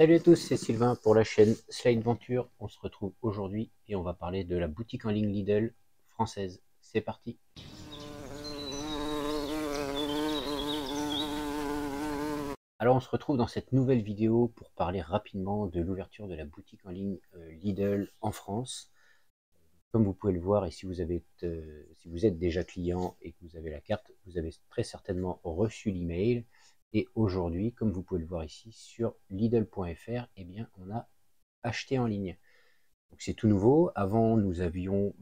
Salut à tous, c'est Sylvain pour la chaîne Slide Venture. On se retrouve aujourd'hui et on va parler de la boutique en ligne Lidl française. C'est parti. Alors on se retrouve dans cette nouvelle vidéo pour parler rapidement de l'ouverture de la boutique en ligne Lidl en France. Comme vous pouvez le voir, et si vous êtes déjà client et que vous avez la carte, vous avez très certainement reçu l'email. Et aujourd'hui, comme vous pouvez le voir ici sur Lidl.fr, eh bien on a acheté en ligne. Donc c'est tout nouveau. Avant, nous avions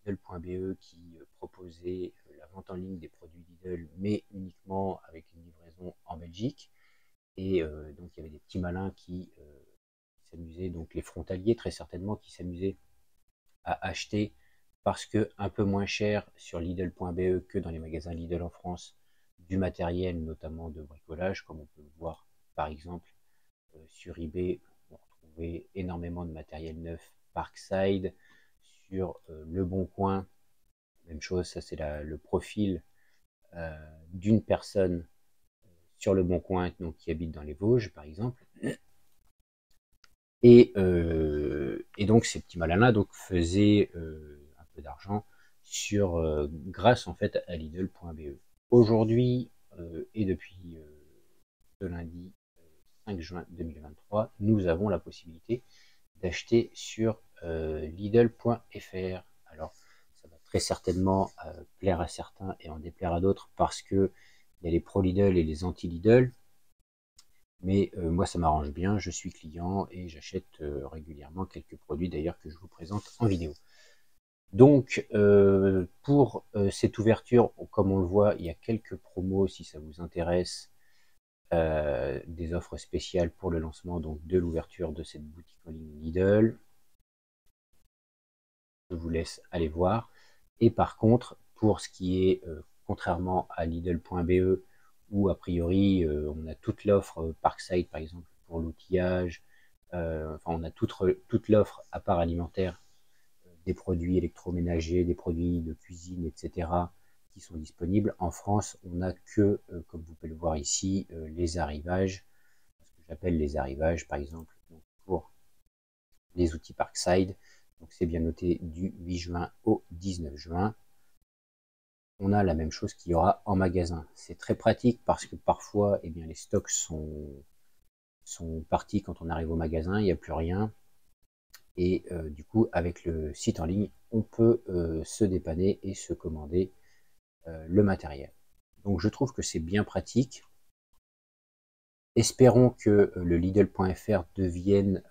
Lidl.be qui proposait la vente en ligne des produits Lidl, mais uniquement avec une livraison en Belgique. Et donc il y avait des petits malins qui s'amusaient, donc les frontaliers très certainement, qui s'amusaient à acheter parce que un peu moins cher sur Lidl.be que dans les magasins Lidl en France, du matériel notamment de bricolage, comme on peut le voir par exemple sur eBay. On retrouvait énormément de matériel neuf Parkside. Sur Le Bon Coin, même chose, ça c'est le profil d'une personne sur Le Bon Coin, donc, qui habite dans les Vosges par exemple. Et donc ces petits malins-là faisaient un peu d'argent grâce en fait à Lidl.be. Aujourd'hui et depuis ce lundi 5 juin 2023, nous avons la possibilité d'acheter sur Lidl.fr. Alors, ça va très certainement plaire à certains et en déplaire à d'autres parce que il y a les pro Lidl et les anti Lidl. Mais moi, ça m'arrange bien. Je suis client et j'achète régulièrement quelques produits d'ailleurs que je vous présente en vidéo. Donc, pour cette ouverture, comme on le voit, il y a quelques promos si ça vous intéresse. Des offres spéciales pour le lancement donc de l'ouverture de cette boutique en ligne Lidl. Je vous laisse aller voir. Et par contre, pour ce qui est, contrairement à Lidl.be, où a priori on a toute l'offre Parkside par exemple pour l'outillage, enfin on a toute l'offre à part alimentaire, des produits électroménagers, des produits de cuisine, etc. qui sont disponibles. En France, on n'a que, comme vous pouvez le voir ici, les arrivages, ce que j'appelle les arrivages par exemple, donc pour les outils Parkside. Donc c'est bien noté du 8 juin au 19 juin. On a la même chose qu'il y aura en magasin. C'est très pratique parce que parfois, eh bien, les stocks sont partis quand on arrive au magasin, il n'y a plus rien. Et du coup, avec le site en ligne, on peut se dépanner et se commander le matériel. Donc je trouve que c'est bien pratique. Espérons que le Lidl.fr devienne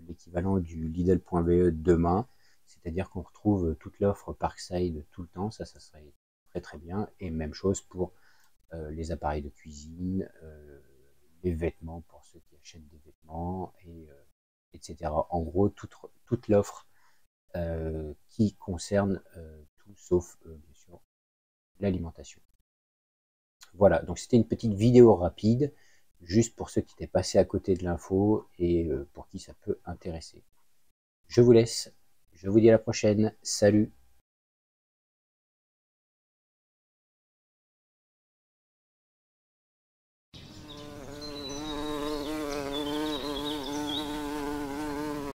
l'équivalent du Lidl.be demain, c'est-à-dire qu'on retrouve toute l'offre Parkside tout le temps, ça serait très très bien. Et même chose pour les appareils de cuisine, les vêtements pour ceux qui achètent des vêtements, etc. En gros, toute l'offre qui concerne tout sauf bien sûr l'alimentation. Voilà, donc c'était une petite vidéo rapide, juste pour ceux qui étaient passés à côté de l'info et pour qui ça peut intéresser. Je vous laisse, je vous dis à la prochaine, salut!